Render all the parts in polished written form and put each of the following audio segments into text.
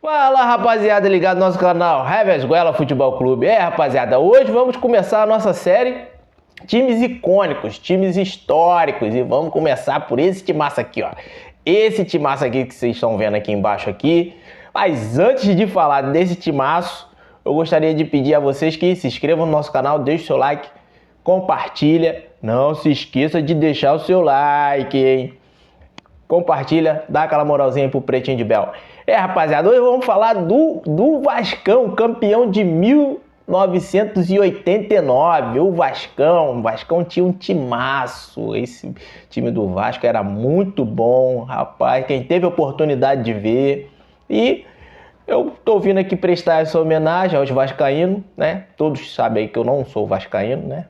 Fala, rapaziada, ligado no nosso canal Reversguela Futebol Clube. Rapaziada, hoje vamos começar a nossa série Times icônicos, times históricos. E vamos começar por esse timaço aqui, ó. Esse timaço aqui que vocês estão vendo aqui embaixo aqui. Mas antes de falar desse timaço, eu gostaria de pedir a vocês que se inscrevam no nosso canal, deixem o seu like, compartilha. Não se esqueça de deixar o seu like, hein? Compartilha, dá aquela moralzinha aí pro Pretinho de Bel. Rapaziada, hoje vamos falar do Vascão, campeão de 1989. O Vascão tinha um timaço. Esse time do Vasco era muito bom, rapaz. Quem teve a oportunidade de ver. E eu tô vindo aqui prestar essa homenagem aos vascaínos, né? Todos sabem que eu não sou vascaíno, né?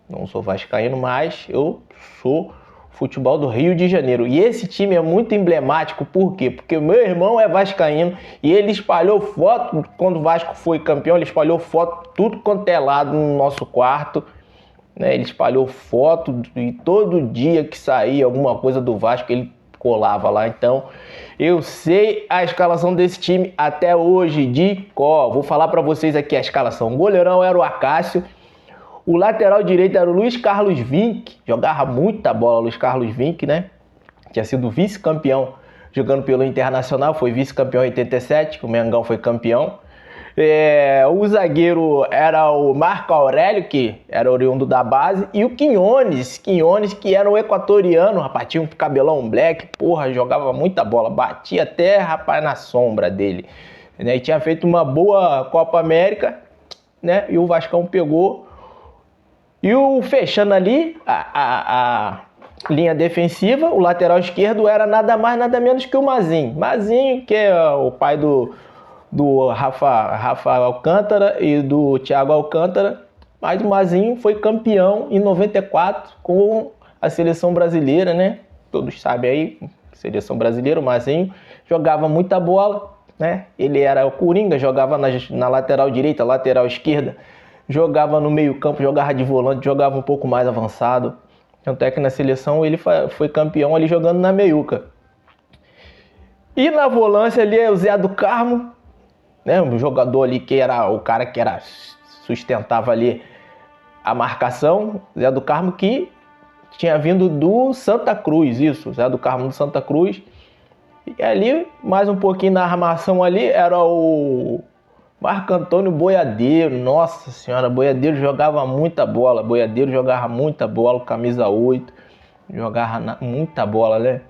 Não sou vascaíno, mas eu sou futebol do Rio de Janeiro. E esse time é muito emblemático, por quê? Porque o meu irmão é vascaíno e ele espalhou foto, quando o Vasco foi campeão, ele espalhou foto tudo quanto é lado no nosso quarto, né? Ele espalhou foto e todo dia que saía alguma coisa do Vasco, ele colava lá. Então, eu sei a escalação desse time até hoje de cor. Vou falar para vocês aqui a escalação. O goleirão era o Acácio. O lateral direito era o Luiz Carlos Vinck, jogava muita bola, Luiz Carlos Vinck, né? Tinha sido vice-campeão jogando pelo Internacional, foi vice-campeão em 87, o Mengão foi campeão. O zagueiro era o Marco Aurélio, que era oriundo da base, e o Quinones, que era um equatoriano, rapaz, tinha um cabelão black, porra, jogava muita bola, batia até, rapaz, na sombra dele, né? E tinha feito uma boa Copa América, né? E o Vascão pegou. E fechando ali a linha defensiva, o lateral esquerdo era nada mais, nada menos que o Mazinho. Mazinho, que é o pai do Rafa Alcântara e do Thiago Alcântara. Mas o Mazinho foi campeão em 94 com a seleção brasileira, né? Todos sabem aí, seleção brasileira, o Mazinho jogava muita bola, né? Ele era o Coringa, jogava na lateral direita, lateral esquerda. Jogava no meio campo, jogava de volante, jogava um pouco mais avançado. Tanto é que na seleção ele foi campeão ali jogando na meiuca. E na volância ali é o Zé do Carmo, né? Um jogador ali que era o cara que sustentava ali a marcação. Zé do Carmo que tinha vindo do Santa Cruz, isso, Zé do Carmo do Santa Cruz. E ali, mais um pouquinho na armação ali, era o Marco Antônio Boiadeiro. Nossa senhora, Boiadeiro jogava muita bola. Camisa 8. Jogava muita bola, né?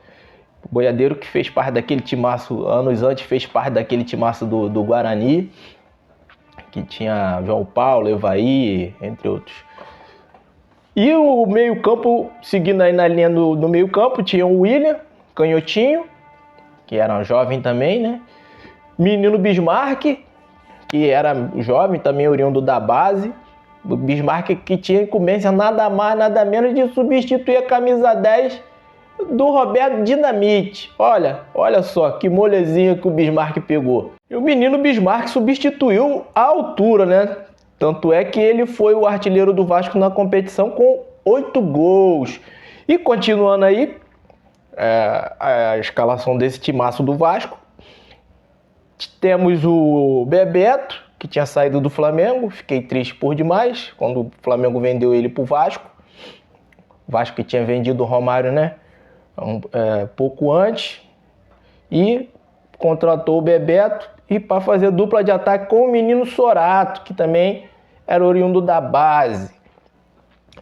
Boiadeiro que fez parte daquele timaço, anos antes fez parte daquele timaço do Guarani, que tinha João Paulo, Evaí, entre outros. E o meio campo, seguindo aí na linha do meio campo, tinha o William, canhotinho, que era um jovem também, né? Menino Bismarck, que era jovem, também oriundo da base. O Bismarck que tinha incumbência nada mais, nada menos de substituir a camisa 10 do Roberto Dinamite. Olha só que molezinha que o Bismarck pegou. E o menino Bismarck substituiu a altura, né? Tanto é que ele foi o artilheiro do Vasco na competição com 8 gols. E continuando aí, a escalação desse timaço do Vasco. Temos o Bebeto, que tinha saído do Flamengo. Fiquei triste por demais quando o Flamengo vendeu ele para o Vasco. O Vasco que tinha vendido o Romário, né? Pouco antes. E contratou o Bebeto e para fazer dupla de ataque com o menino Sorato, que também era oriundo da base.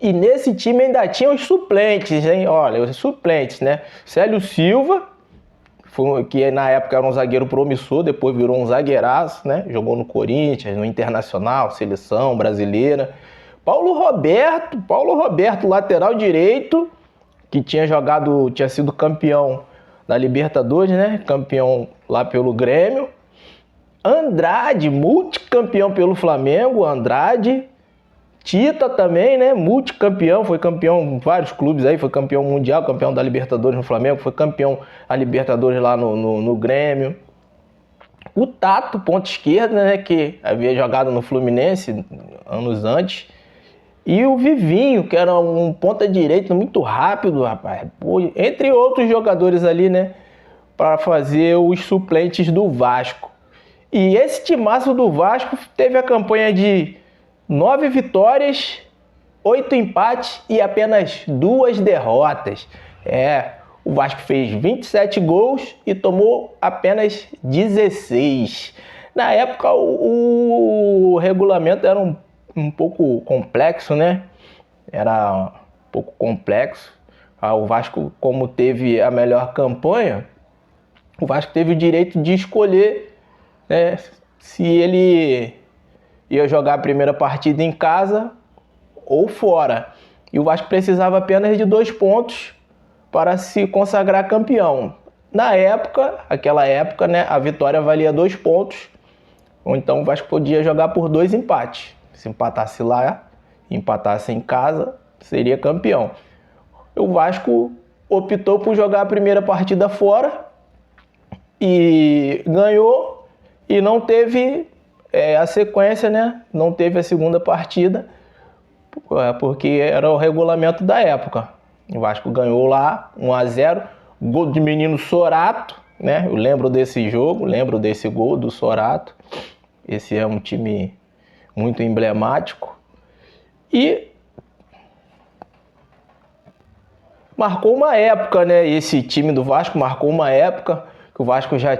E nesse time ainda tinha os suplentes, hein? Olha, os suplentes, né? Célio Silva, que na época era um zagueiro promissor, depois virou um zagueiraço, né? Jogou no Corinthians, no Internacional, seleção brasileira. Paulo Roberto, lateral direito, que tinha sido campeão da Libertadores, né? Campeão lá pelo Grêmio. Andrade, multicampeão pelo Flamengo, Andrade. Tita também, né? Multicampeão, foi campeão em vários clubes aí, foi campeão mundial, campeão da Libertadores no Flamengo, foi campeão da Libertadores lá no Grêmio. O Tato, ponta esquerda, né? Que havia jogado no Fluminense anos antes. E o Vivinho, que era um ponta direita muito rápido, rapaz. Entre outros jogadores ali, né? Para fazer os suplentes do Vasco. E esse timaço do Vasco teve a campanha de 9 vitórias, 8 empates e apenas 2 derrotas. O Vasco fez 27 gols e tomou apenas 16. Na época, o regulamento era um pouco complexo, né? Era um pouco complexo. O Vasco, como teve a melhor campanha, o Vasco teve o direito de escolher, né, se ele ia jogar a primeira partida em casa ou fora. E o Vasco precisava apenas de 2 pontos para se consagrar campeão. Na época, aquela época, né, a vitória valia 2 pontos, ou então o Vasco podia jogar por 2 empates. Se empatasse lá, empatasse em casa, seria campeão. O Vasco optou por jogar a primeira partida fora e ganhou, e não teve a sequência, né? Não teve a segunda partida, porque era o regulamento da época. O Vasco ganhou lá 1-0, gol de menino Sorato, né? Eu lembro desse jogo, lembro desse gol do Sorato. Esse é um time muito emblemático. E marcou uma época, né? Esse time do Vasco marcou uma época que o Vasco já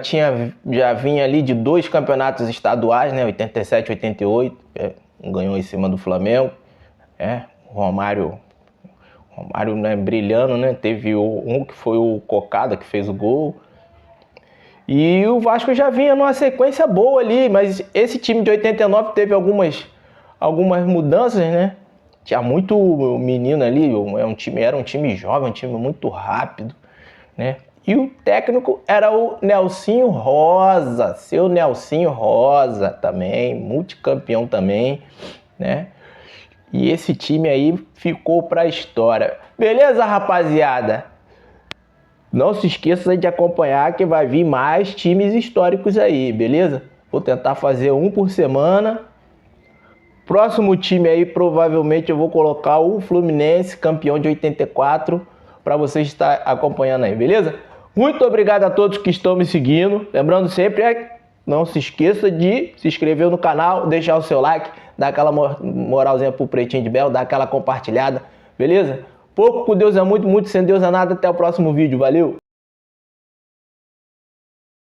vinha ali de 2 campeonatos estaduais, né? 87, 88, ganhou em cima do Flamengo. O Romário, né, brilhando, né? Teve um que foi o Cocada que fez o gol. E o Vasco já vinha numa sequência boa ali, mas esse time de 89 teve algumas mudanças, né? Tinha muito menino ali, era um time jovem, um time muito rápido, né? E o técnico era o Nelsinho Rosa, seu Nelsinho Rosa também, multicampeão também, né? E esse time aí ficou pra história. Beleza, rapaziada? Não se esqueça de acompanhar que vai vir mais times históricos aí, beleza? Vou tentar fazer um por semana. Próximo time aí, provavelmente eu vou colocar o Fluminense, campeão de 84, para você estar acompanhando aí, beleza? Muito obrigado a todos que estão me seguindo. Lembrando sempre, não se esqueça de se inscrever no canal, deixar o seu like, dar aquela moralzinha pro Pretinho de Belo, dar aquela compartilhada, beleza? Pouco com Deus é muito, muito sem Deus é nada. Até o próximo vídeo, valeu!